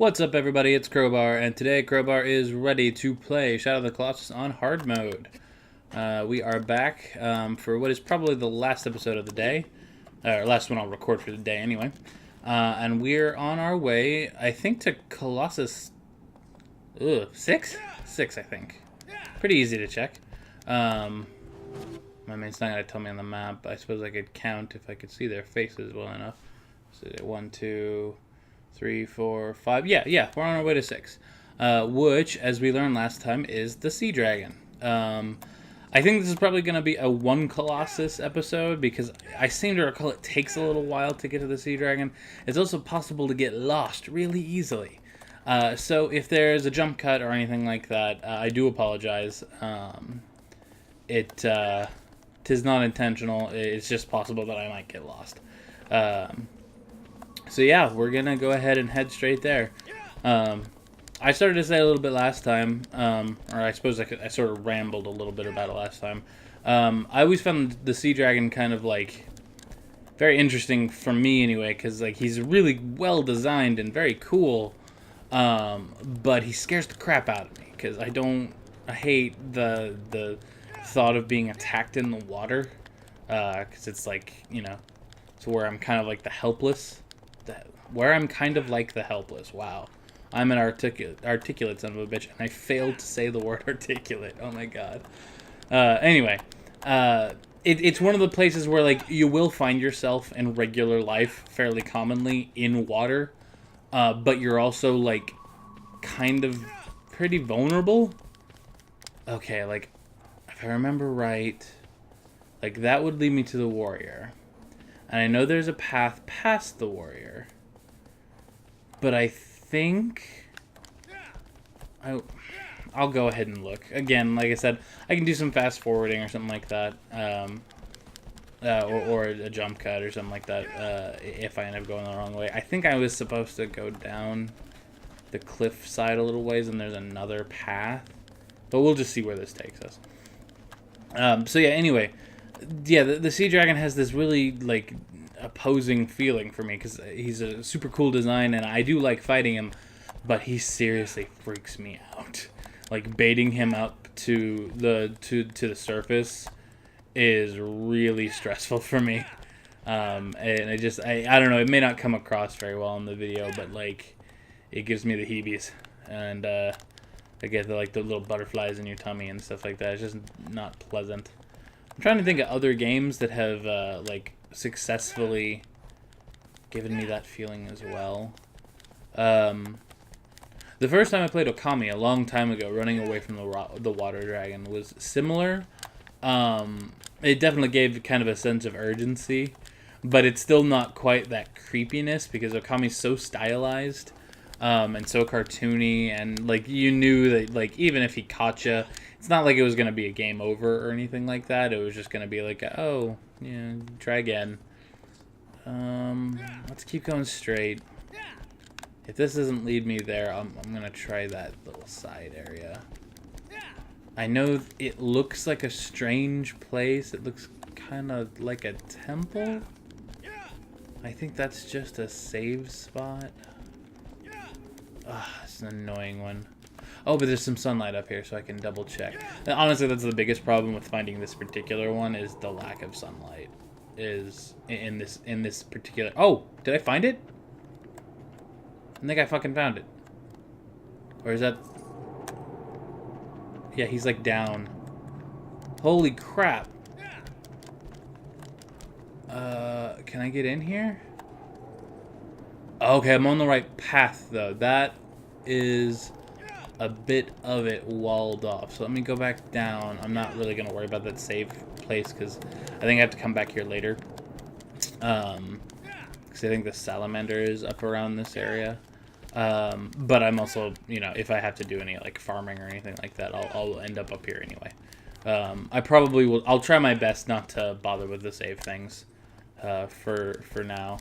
What's up, everybody? It's Crowbar, and today Crowbar is ready to play Shadow of the Colossus on hard mode. We are back for what is probably the last episode of the day, or last one I'll record for the day anyway. And we're on our way, I think, to Colossus 6? 6, I think. Pretty easy to check. My mate's not going to tell me on the map, but I suppose I could count if I could see their faces well enough. So 1, 2... 3, 4, 5. Yeah, we're on our way to 6. Which, as we learned last time, is the Sea Dragon. I think this is probably going to be a one Colossus episode because I seem to recall it takes a little while to get to the Sea Dragon. It's also possible to get lost really easily. So if there's a jump cut or anything like that, I do apologize. Tis not intentional. It's just possible that I might get lost. So yeah, we're going to go ahead and head straight there. I started to say a little bit last time, or I suppose I sort of rambled a little bit about it last time. I always found the Sea Dragon kind of like very interesting for me anyway, because like he's really well designed and very cool, but he scares the crap out of me because I hate the thought of being attacked in the water, because it's like, you know, it's where I'm kind of like the helpless. Wow. I'm an articulate son of a bitch, and I failed to say the word articulate. Oh my god. Anyway, it's one of the places where, like, you will find yourself in regular life fairly commonly in water, but you're also, like, kind of pretty vulnerable. Okay, like, if I remember right, like, that would lead me to the warrior. And I know there's a path past the warrior. But I think I'll go ahead and look. Again, like I said, I can do some fast forwarding or something like that. Or a jump cut or something like that, if I end up going the wrong way. I think I was supposed to go down the cliff side a little ways, and there's another path. But we'll just see where this takes us. So yeah, anyway. Yeah, the Sea Dragon has this really, like, opposing feeling for me because he's a super cool design and I do like fighting him, but he seriously freaks me out. Like, baiting him up to the surface is really stressful for me. And I don't know, it may not come across very well in the video, but like, it gives me the heebies, and I get the little butterflies in your tummy and stuff like that. It's just not pleasant. I'm trying to think of other games that have like successfully given me that feeling as well. The first time I played Okami a long time ago, running away from the water dragon, was similar. It definitely gave kind of a sense of urgency, but it's still not quite that creepiness because Okami's so stylized and so cartoony, and like you knew that, like, even if he caught you, it's not like it was going to be a game over or anything like that. It was just going to be like, oh, yeah, try again. Let's keep going straight. If this doesn't lead me there, I'm going to try that little side area. I know it looks like a strange place. It looks kind of like a temple. I think that's just a save spot. Ugh, it's an annoying one. Oh, but there's some sunlight up here, so I can double check. And honestly, that's the biggest problem with finding this particular one, is the lack of sunlight. Is in this particular. Oh, did I find it? I think I fucking found it. Or is that? Yeah, he's like down. Holy crap! Can I get in here? Okay, I'm on the right path though. That is a bit of it walled off. So let me go back down. I'm not really going to worry about that save place because I think I have to come back here later. Because I think the salamander is up around this area. But I'm also, you know, if I have to do any like farming or anything like that, I'll end up here anyway. I probably will. I'll try my best not to bother with the save things for now.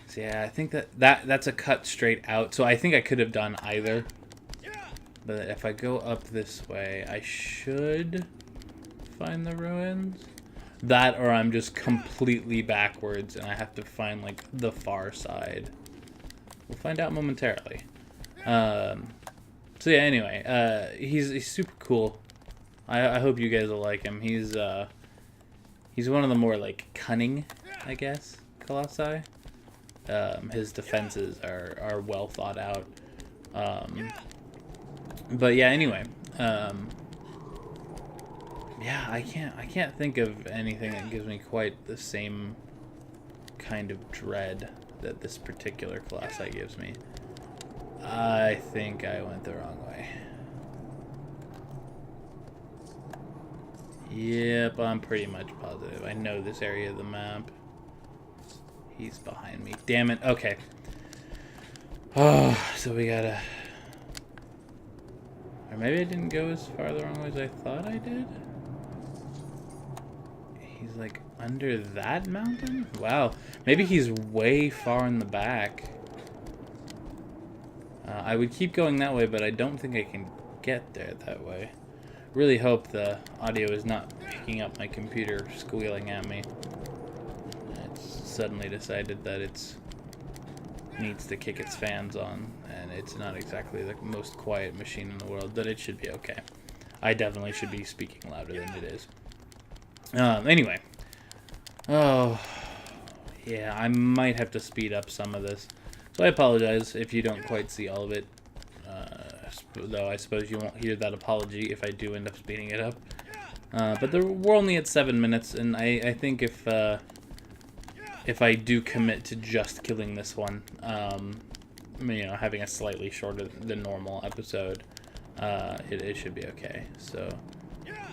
So yeah, I think that's a cut straight out. So I think I could have done either. But if I go up this way, I should find the ruins. That, or I'm just completely backwards and I have to find like the far side. We'll find out momentarily. So yeah, anyway, he's super cool. I hope you guys will like him. He's one of the more like cunning, I guess, Colossi. His defenses are well thought out. But yeah, anyway, yeah, I can't think of anything that gives me quite the same kind of dread that this particular Colossi gives me. I think I went the wrong way. Yep, I'm pretty much positive. I know this area of the map. He's behind me. Damn it. Okay. Oh, so we gotta... Or maybe I didn't go as far the wrong way as I thought I did? He's like under that mountain? Wow. Maybe he's way far in the back. I would keep going that way, but I don't think I can get there that way. Really hope the audio is not picking up my computer squealing at me. It's suddenly decided that it needs to kick its fans on, and it's not exactly the most quiet machine in the world, but it should be okay. I definitely should be speaking louder than it is. Anyway. Oh, yeah, I might have to speed up some of this. So I apologize if you don't quite see all of it. Though I suppose you won't hear that apology if I do end up speeding it up. But we're only at 7 minutes, and I think if I do commit to just killing this one, you know, having a slightly shorter than normal episode, it should be okay. So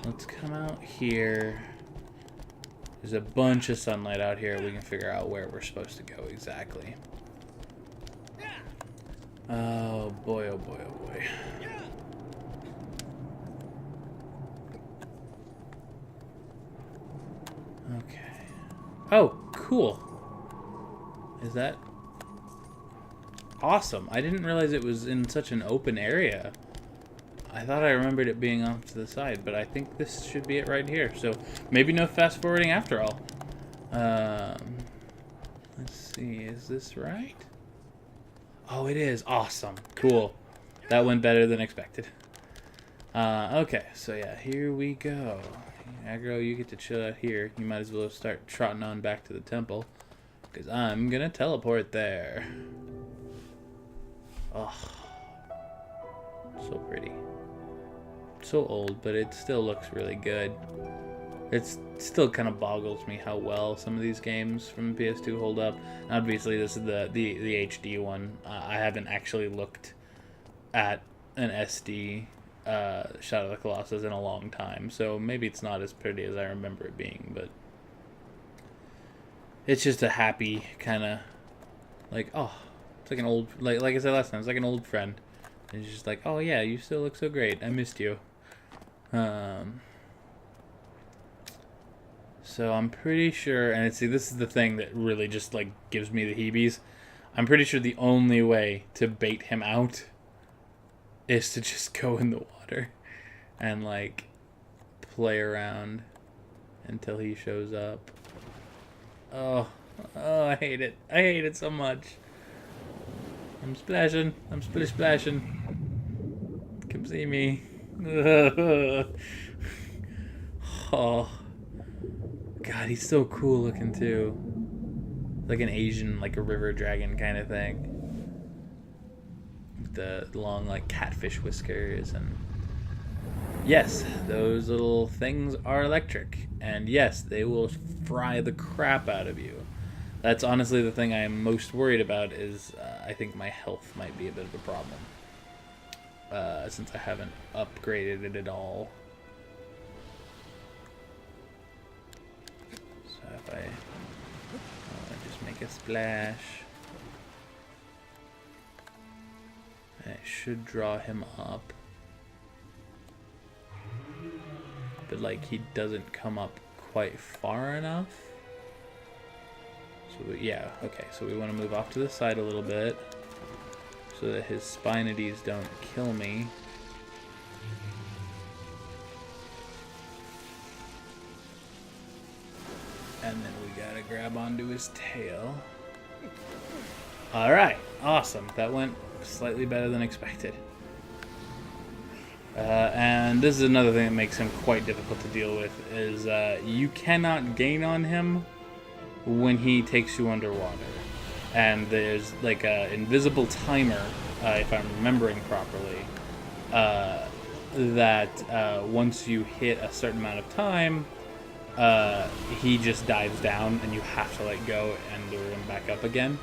let's come out here. There's a bunch of sunlight out here. We can figure out where we're supposed to go exactly. Oh boy, oh boy, oh boy. Okay. Oh, cool. Is that awesome? I didn't realize it was in such an open area. I thought I remembered it being off to the side, but I think this should be it right here. So maybe no fast forwarding after all. Let's see, is this right? Oh, it is. Awesome. Cool. That went better than expected. Okay, so yeah, here we go. Aggro, you get to chill out here. You might as well start trotting on back to the temple, because I'm gonna teleport there. Oh, so pretty. So old, but it still looks really good. It still kind of boggles me how well some of these games from PS2 hold up. Obviously, this is the HD one. I haven't actually looked at an SD Shadow of the Colossus in a long time, so maybe it's not as pretty as I remember it being, but it's just a happy kind of like, oh, it's like an old, like I said last time, it's like an old friend. And it's just like, oh yeah, you still look so great. I missed you. So I'm pretty sure, and see, this is the thing that really just like gives me the heebies. I'm pretty sure the only way to bait him out is to just go in the water and like play around until he shows up. Oh, I hate it. I hate it so much. I'm splashing. I'm splashing. Come see me. Oh. God, he's so cool looking too. Like an Asian, like a river dragon kind of thing. With the long, like, catfish whiskers. And yes, those little things are electric. And yes, they will fry the crap out of you. That's honestly the thing I am most worried about is I think my health might be a bit of a problem. Since I haven't upgraded it at all. So if I just make a splash, it should draw him up. But like he doesn't come up quite far enough. So yeah, okay, so we want to move off to the side a little bit so that his spinities don't kill me. And then we gotta grab onto his tail. Alright, awesome. That went slightly better than expected. And this is another thing that makes him quite difficult to deal with, is you cannot gain on him when he takes you underwater. And there's like an invisible timer, if I'm remembering properly, that once you hit a certain amount of time, he just dives down and you have to let go and lure him back up again.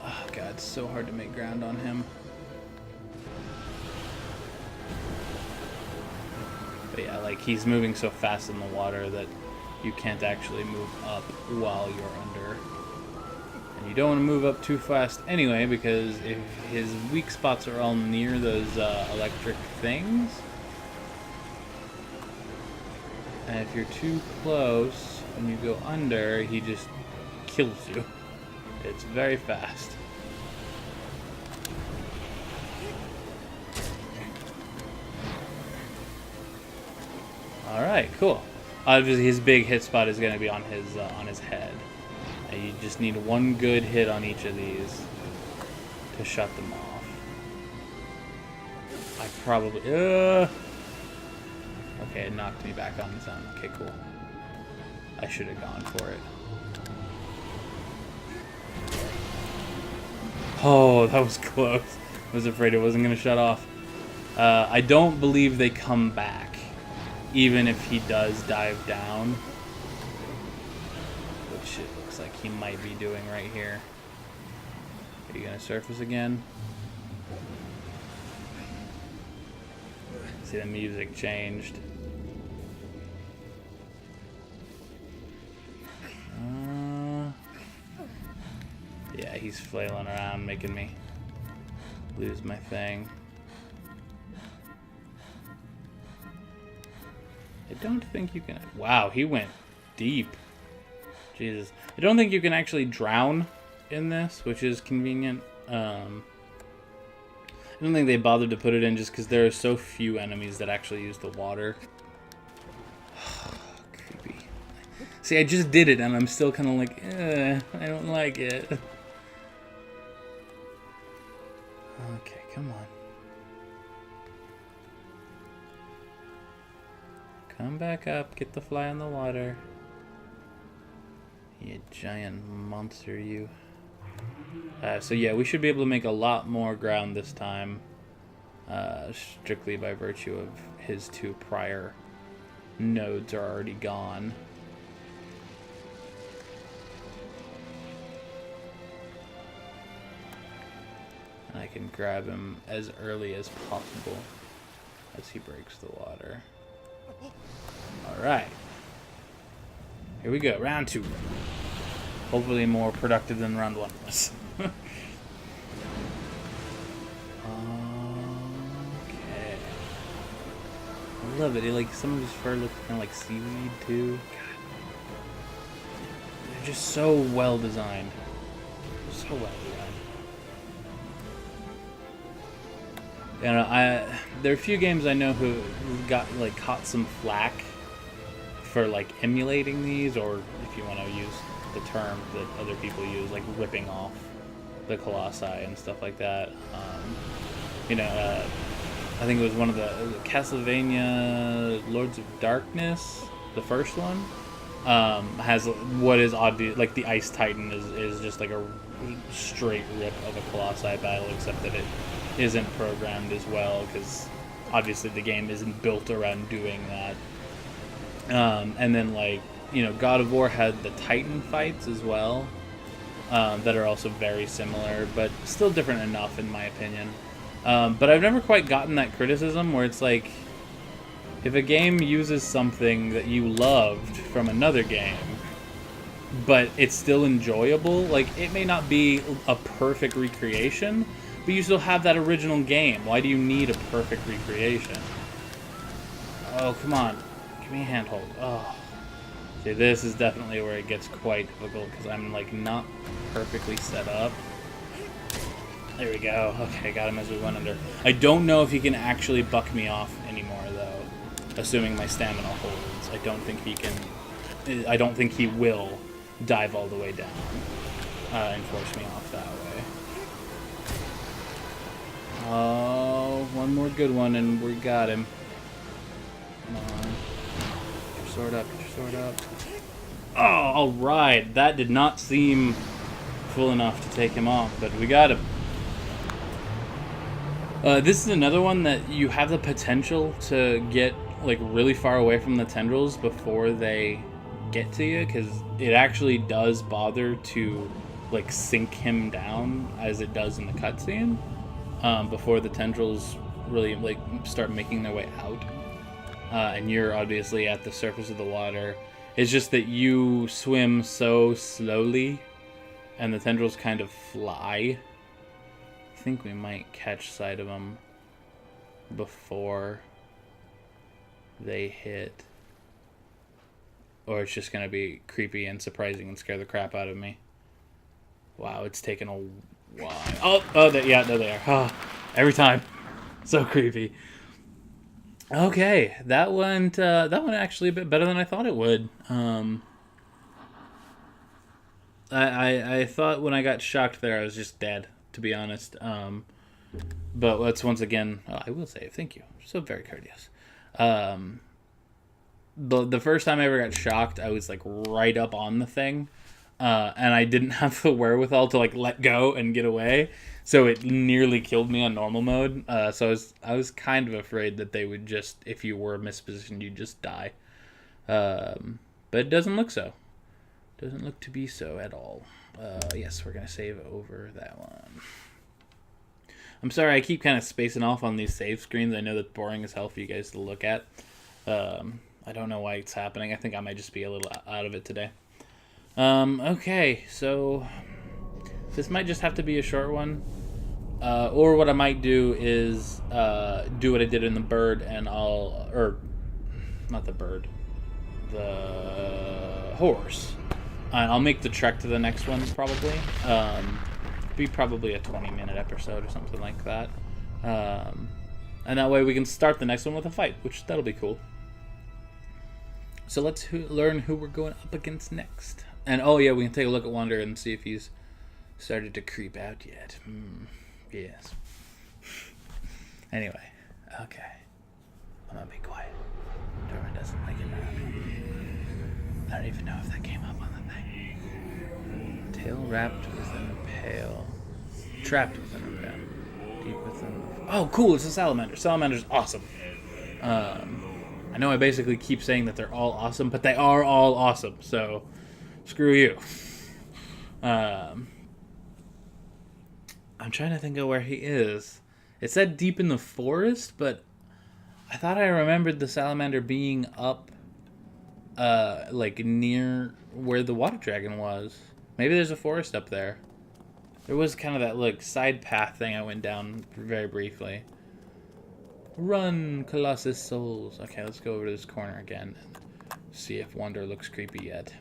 Oh god, it's so hard to make ground on him. But yeah, like he's moving so fast in the water that you can't actually move up while you're under. And you don't want to move up too fast anyway, because if his weak spots are all near those electric things, and if you're too close and you go under, he just kills you. It's very fast. Alright, cool. Obviously his big hit spot is going to be on his head. And you just need one good hit on each of these to shut them off. I probably... Okay, it knocked me back on its own. Okay, cool. I should have gone for it. Oh, that was close. I was afraid it wasn't going to shut off. I don't believe they come back, even if he does dive down. Which it looks like he might be doing right here. Are you going to surface again? See, the music changed. Yeah, he's flailing around, making me lose my thing. I don't think you can... Wow, he went deep. Jesus. I don't think you can actually drown in this, which is convenient. I don't think they bothered to put it in just because there are so few enemies that actually use the water. Creepy. See, I just did it and I'm still kind of like, I don't like it. Okay, come on. Come back up, get the fly in the water. You giant monster, you. So yeah, we should be able to make a lot more ground this time. Strictly by virtue of his two prior nodes are already gone. And I can grab him as early as possible as he breaks the water. Alright. Here we go, round 2. Hopefully more productive than round 1 was. Okay. I love it. Like, some of his fur looks kind of like seaweed too. God. They're just so well designed. So well designed. You know, there are a few games I know who got like caught some flack for like emulating these, or if you want to use the term that other people use, like ripping off the Colossi and stuff like that. You know, I think it was one of the Castlevania Lords of Darkness, the first one, has what is obvious, like the Ice Titan is just like a straight rip of a Colossi battle, except that it isn't programmed as well, because obviously the game isn't built around doing that. And then, like, you know, God of War had the Titan fights as well, that are also very similar, but still different enough in my opinion. But I've never quite gotten that criticism where it's like, if a game uses something that you loved from another game, but it's still enjoyable, like, it may not be a perfect recreation, but you still have that original game. Why do you need a perfect recreation? Oh, come on. Give me a handhold. Oh. See, this is definitely where it gets quite difficult, because I'm, like, not perfectly set up. There we go. Okay, got him as we went under. I don't know if he can actually buck me off anymore, though. Assuming my stamina holds. I don't think he can I don't think he will dive all the way down and force me off that way. Oh, one more good one and we got him. Come on. Get your sword up, get your sword up. Oh, alright. That did not seem full enough to take him off, but we got him. This is another one that you have the potential to get like really far away from the tendrils before they get to you, because it actually does bother to like sink him down as it does in the cutscene before the tendrils really like start making their way out, and you're obviously at the surface of the water. It's just that you swim so slowly and the tendrils kind of fly. I think we might catch sight of them before they hit, or it's just gonna be creepy and surprising and scare the crap out of me. Wow, it's taken a while. Oh, yeah, there they are. Oh, every time, so creepy. Okay, that went actually a bit better than I thought it would. I thought when I got shocked there, I was just dead, to be honest. But let's once again, I will say thank you. So very courteous. The first time I ever got shocked, I was like right up on the thing, and I didn't have the wherewithal to like let go and get away, so it nearly killed me on normal mode. So I was kind of afraid that they would just, if you were mispositioned, you'd just die. But it doesn't look so. Doesn't look to be so at all. Yes, we're gonna save over that one. I'm sorry, I keep kind of spacing off on these save screens. I know that's boring as hell for you guys to look at. I don't know why it's happening. I think I might just be a little out of it today. Okay, so this might just have to be a short one. Or what I might do is do what I did in the bird, and not the bird, the horse. And I'll make the trek to the next one probably. Be probably a 20-minute episode or something like that. And that way we can start the next one with a fight, which that'll be cool. So let's learn who we're going up against next. And oh yeah, we can take a look at Wander and see if he's started to creep out yet. Yes. Anyway, okay. I'm gonna be quiet. Dorman doesn't like it around me. I don't even know if that came up on the thing. Tail wrapped within a pail. Trapped within a pail. Deep within... Oh, cool, it's a salamander. Salamander's awesome. I know I basically keep saying that they're all awesome, but they are all awesome, so screw you. I'm trying to think of where he is. It said deep in the forest, but I thought I remembered the salamander being up, like near where the water dragon was. Maybe there's a forest up there. There was kind of that like side path thing I went down very briefly. Run, Colossus souls. Okay, let's go over to this corner again and see if Wander looks creepy yet.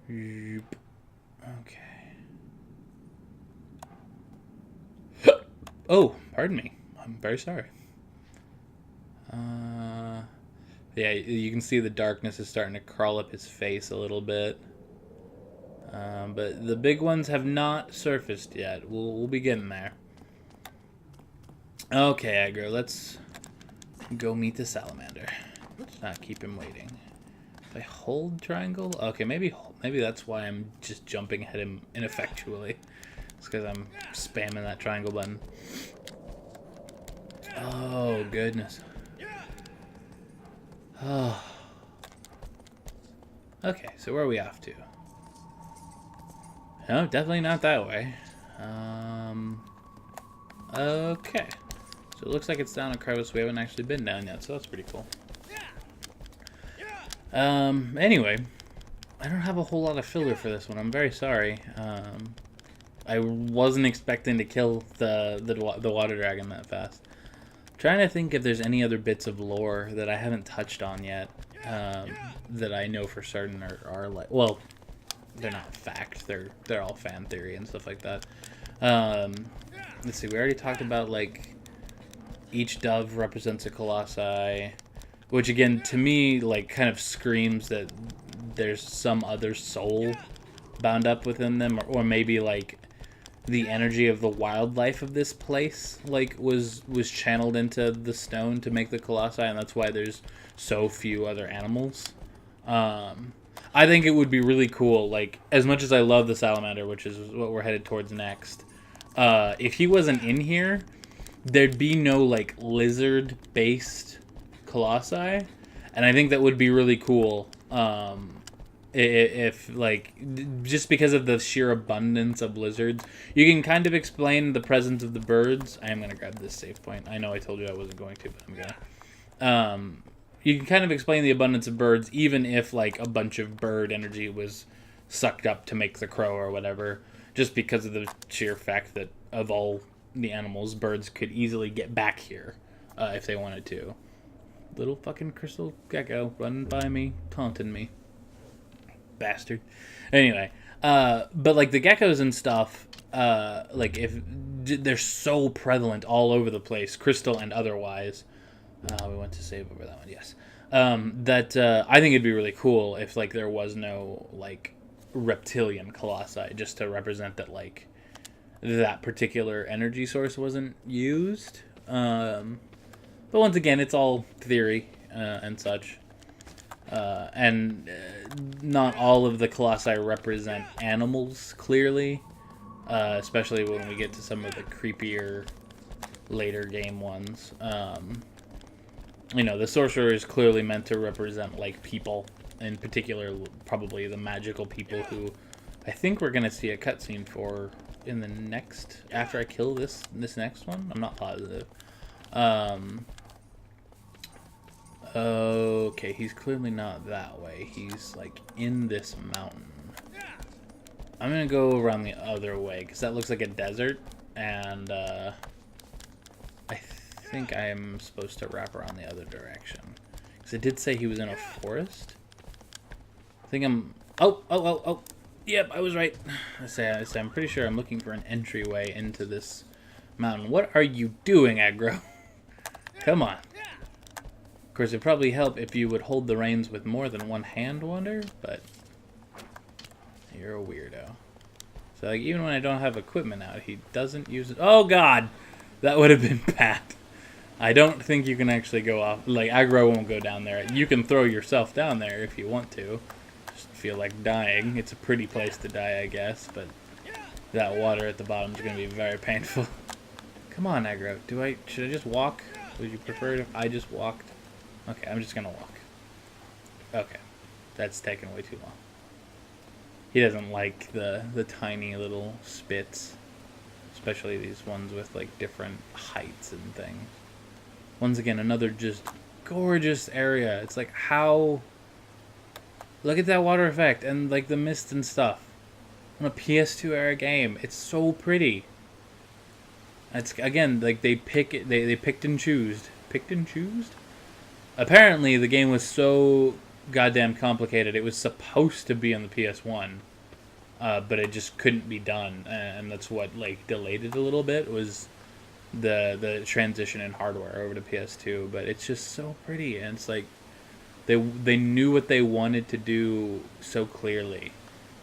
Okay. Oh, pardon me. I'm very sorry. Yeah, you can see the darkness is starting to crawl up his face a little bit. But the big ones have not surfaced yet. We'll be getting there. Okay, Aggro, let's go meet the salamander. Let's not keep him waiting. If I hold triangle? Okay, maybe that's why I'm just jumping at him ineffectually. It's because I'm spamming that triangle button. Oh, goodness. Oh. Okay, so where are we off to? No, definitely not that way. Okay. So it looks like it's down a crevice we haven't actually been down yet, so that's pretty cool. Anyway, I don't have a whole lot of filler for this one. I'm very sorry. I wasn't expecting to kill the water dragon that fast. I'm trying to think if there's any other bits of lore that I haven't touched on yet, that I know for certain are like, well, they're not fact. They're all fan theory and stuff like that. Let's see. We already talked about like each dove represents a colossi. which again to me like kind of screams that there's some other soul bound up within them, or maybe like the energy of the wildlife of this place like was channeled into the stone to make the colossi, and that's why there's so few other animals. I think it would be really cool, like as much as I love the salamander, which is what we're headed towards next, if he wasn't in here, there'd be no like lizard based colossi, and I think that would be really cool. If like just because of the sheer abundance of lizards, you can kind of explain the presence of the birds. I am gonna grab this save point. I know I told you I wasn't going to, but I'm gonna. You can kind of explain the abundance of birds, even if like a bunch of bird energy was sucked up to make the crow or whatever, just because of the sheer fact that of all the animals, birds could easily get back here if they wanted to. Little fucking crystal gecko running by me, taunting me. Bastard. Anyway, but like the geckos and stuff, like if they're so prevalent all over the place, crystal and otherwise. We went to save over that one, yes. That I think it'd be really cool if like there was no like reptilian colossi, just to represent that like that particular energy source wasn't used. But once again, it's all theory and such. And not all of the colossi represent animals clearly, especially when we get to some of the creepier later game ones. The sorcerer is clearly meant to represent like people, in particular probably the magical people who I think we're going to see a cutscene for in the next, after I kill this next one. I'm not positive. Okay, he's clearly not that way. He's like in this mountain. I'm gonna go around the other way because that looks like a desert, and I think I'm supposed to wrap around the other direction because it did say he was in a forest. I think I'm. Oh! Yep, I was right. I say I'm pretty sure I'm looking for an entryway into this mountain. What are you doing, Aggro? Come on. Of course, it'd probably help if you would hold the reins with more than one hand, Wonder, but you're a weirdo. So, like, even when I don't have equipment out, he doesn't use it. Oh, God! That would have been bad. I don't think you can actually go off. Like, Aggro won't go down there. You can throw yourself down there if you want to. Just feel like dying. It's a pretty place to die, I guess, but that water at the bottom is going to be very painful. Come on, Aggro. Should I just walk? Would you prefer it if I just walked? Okay, I'm just gonna walk. Okay, that's taking way too long. He doesn't like the tiny little spits, especially these ones with like different heights and things. Once again, another just gorgeous area. It's like how. Look at that water effect and like the mist and stuff on a PS2 era game. It's so pretty. It's again like they picked and choosed. Picked and choosed? Apparently, the game was so goddamn complicated. It was supposed to be on the PS1, but it just couldn't be done, and that's what like delayed it a little bit. Was the transition in hardware over to PS2? But it's just so pretty, and it's like they knew what they wanted to do so clearly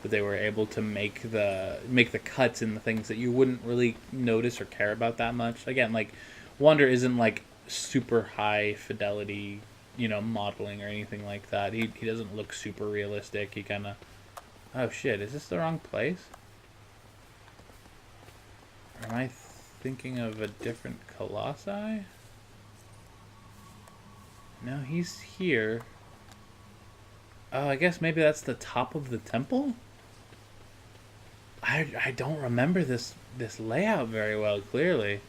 that they were able to make the cuts in the things that you wouldn't really notice or care about that much. Again, like Wander isn't like super high fidelity, modeling or anything like that. He doesn't look super realistic. He kind of... Oh shit, is this the wrong place? Or am I thinking of a different Colossi? No, he's here. Oh, I guess maybe that's the top of the temple? I don't remember this layout very well, clearly.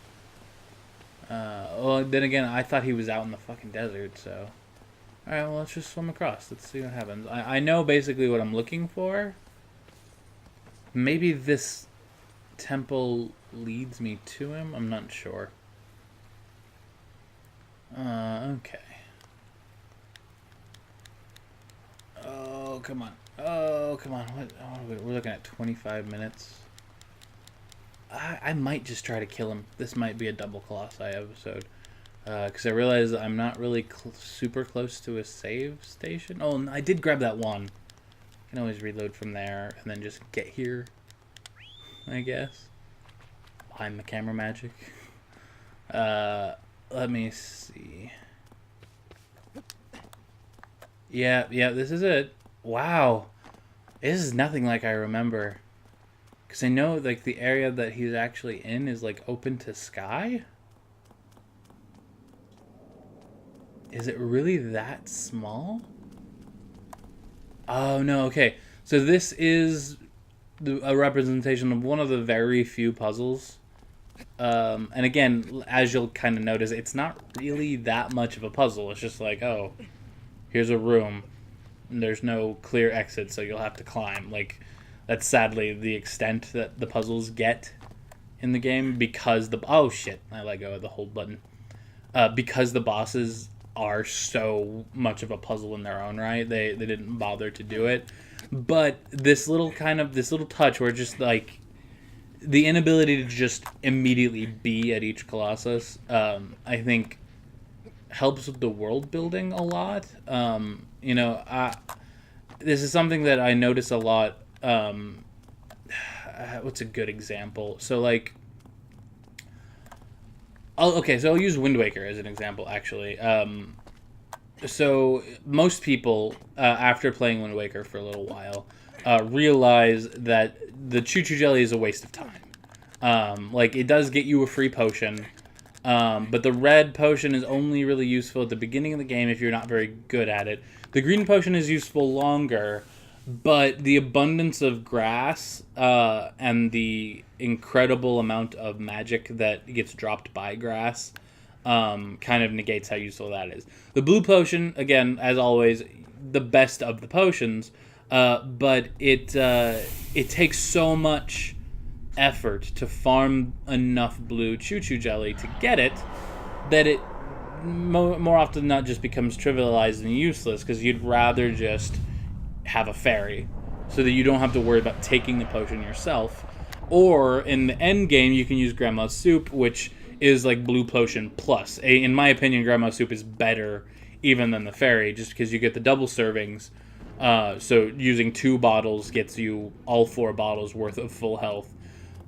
Well, then again, I thought he was out in the fucking desert, so... Alright, well, let's just swim across. Let's see what happens. I know basically what I'm looking for. Maybe this temple leads me to him? I'm not sure. Okay. Oh, come on. Oh, come on. What? Oh, we're looking at 25 minutes. I might just try to kill him. This might be a double Colossi episode. Because I realized I'm not really super close to a save station. Oh, I did grab that one. I can always reload from there and then just get here, I guess. Behind the camera magic. Let me see. Yeah, this is it. Wow. This is nothing like I remember. Because I know, like, the area that he's actually in is, like, open to sky? Is it really that small? Oh, no, okay. So this is a representation of one of the very few puzzles. And again, as you'll kind of notice, it's not really that much of a puzzle. It's just like, oh, here's a room. And there's no clear exit, so you'll have to climb. Like, that's sadly the extent that the puzzles get in the game because the... Oh, shit. I let go of the hold button. Because the bosses are so much of a puzzle in their own right. They didn't bother to do it. But this little touch where just, like, the inability to just immediately be at each Colossus, I think, helps with the world building a lot. You know, this is something that I notice a lot. What's a good example? So, like, okay, so I'll use Wind Waker as an example, actually. So most people, after playing Wind Waker for a little while, realize that the Choo Choo Jelly is a waste of time. Like, it does get you a free potion, but the red potion is only really useful at the beginning of the game if you're not very good at it. The green potion is useful longer, but the abundance of grass and the incredible amount of magic that gets dropped by grass kind of negates how useful that is. The blue potion, again, as always, the best of the potions, but it takes so much effort to farm enough blue Choo Choo Jelly to get it that it more often than not just becomes trivialized and useless because you'd rather just have a fairy so that you don't have to worry about taking the potion yourself. Or in the end game, you can use Grandma's Soup, which is like blue potion plus. In my opinion, Grandma's Soup is better even than the fairy, just because you get the double servings. So using 2 bottles gets you all 4 bottles worth of full health,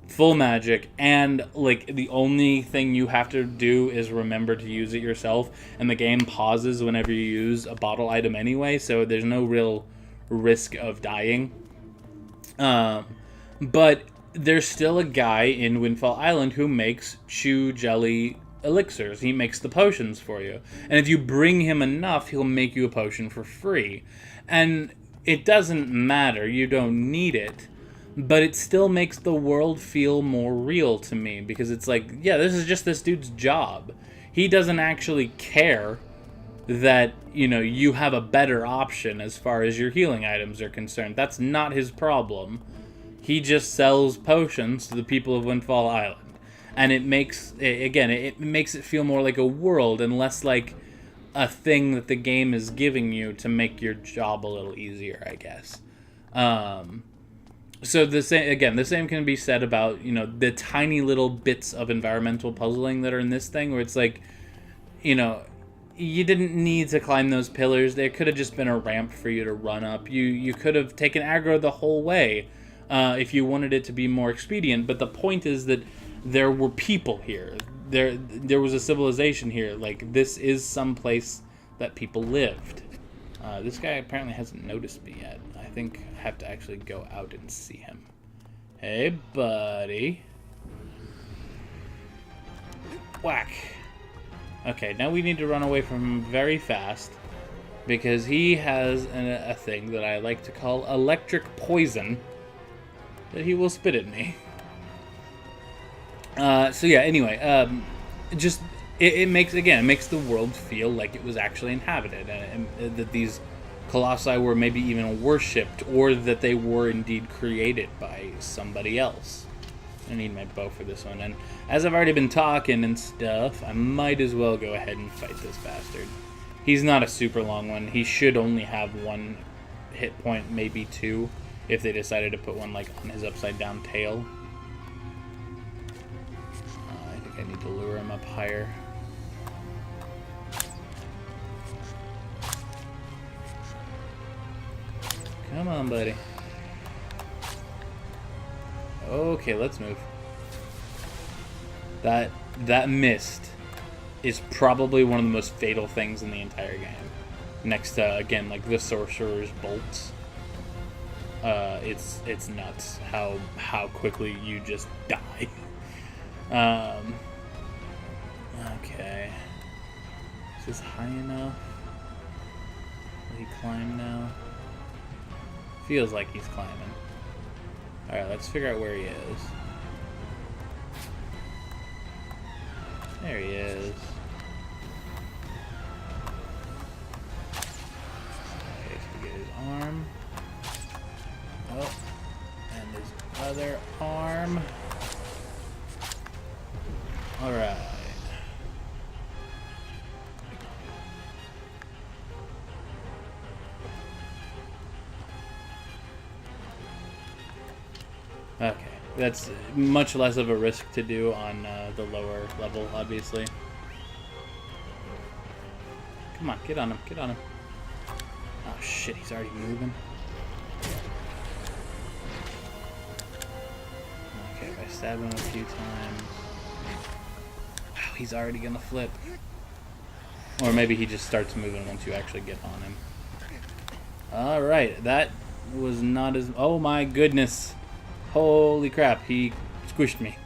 full magic, and like the only thing you have to do is remember to use it yourself, and the game pauses whenever you use a bottle item anyway, so there's no real risk of dying. But there's still a guy in Windfall Island who makes Choo Jelly elixirs. He makes the potions for you. And if you bring him enough, he'll make you a potion for free. And it doesn't matter. You don't need it. But it still makes the world feel more real to me. Because it's like, yeah, this is just this dude's job. He doesn't actually care that, you know, you have a better option as far as your healing items are concerned. That's not his problem. He just sells potions to the people of Windfall Island. And it makes, again, it makes it feel more like a world and less like a thing that the game is giving you to make your job a little easier, I guess. So the same can be said about, you know, the tiny little bits of environmental puzzling that are in this thing, where it's like, you know, you didn't need to climb those pillars. There could have just been a ramp for you to run up. You could have taken aggro the whole way if you wanted it to be more expedient. But the point is that there were people here. There was a civilization here. Like, this is some place that people lived. This guy apparently hasn't noticed me yet. I think I have to actually go out and see him. Hey, buddy. Whack. Okay, now we need to run away from him very fast, because he has a thing that I like to call electric poison that he will spit at me. So yeah, anyway, just it makes the world feel like it was actually inhabited, and that these colossi were maybe even worshipped, or that they were indeed created by somebody else. I need my bow for this one, and as I've already been talking and stuff, I might as well go ahead and fight this bastard. He's not a super long one. He should only have 1 hit point, maybe 2, if they decided to put one like on his upside down tail. I think I need to lure him up higher. Come on, buddy. Okay, let's move. That mist is probably one of the most fatal things in the entire game. Next to, again, like the sorcerer's bolts. It's nuts how quickly you just die. Okay. Is this high enough? Will he climb now? Feels like he's climbing. Alright, let's figure out where he is. There he is. Okay, so we get his arm. Oh, and his other arm. Alright. Okay, that's much less of a risk to do on the lower level, obviously. Come on, get on him, get on him. Oh shit, he's already moving. Okay, if I stab him a few times... Wow, he's already gonna flip. Or maybe he just starts moving once you actually get on him. Alright, that was not as... Oh my goodness! Holy crap, he squished me.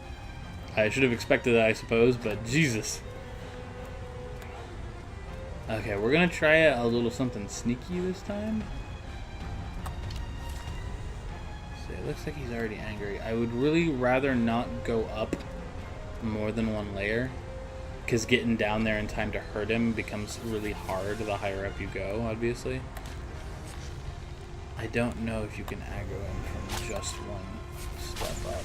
I should have expected that, I suppose, but Jesus. Okay, we're gonna try a little something sneaky this time. So it looks like he's already angry. I would really rather not go up more than one layer, because getting down there in time to hurt him becomes really hard the higher up you go, obviously. I don't know if you can aggro him from just one step up.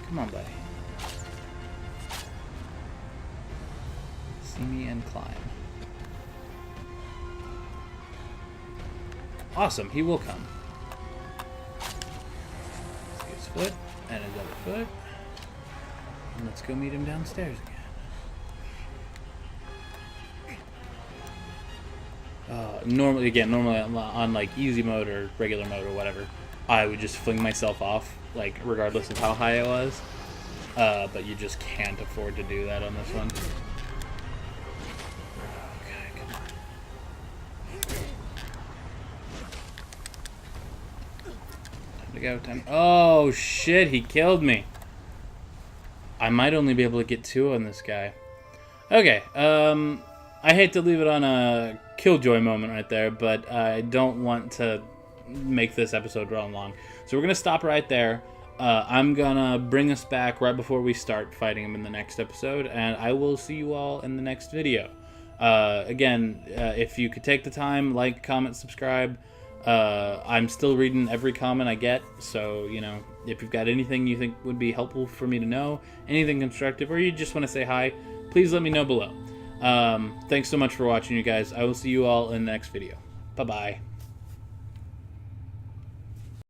Come on, buddy. See me and climb. Awesome, he will come. Let's get his foot and his other foot. And let's go meet him downstairs again. Normally on like easy mode or regular mode or whatever, I would just fling myself off, like regardless of how high I was. But you just can't afford to do that on this one. Okay, come on. Time to go, time. Oh shit, he killed me. I might only be able to get 2 on this guy. Okay, I hate to leave it on a killjoy moment right there, but I don't want to make this episode run long. So we're going to stop right there. I'm going to bring us back right before we start fighting him in the next episode, and I will see you all in the next video. Again, if you could take the time, like, comment, subscribe. I'm still reading every comment I get, so, you know, if you've got anything you think would be helpful for me to know, anything constructive, or you just want to say hi, please let me know below. Thanks so much for watching, you guys. I will see you all in the next video. Bye-bye.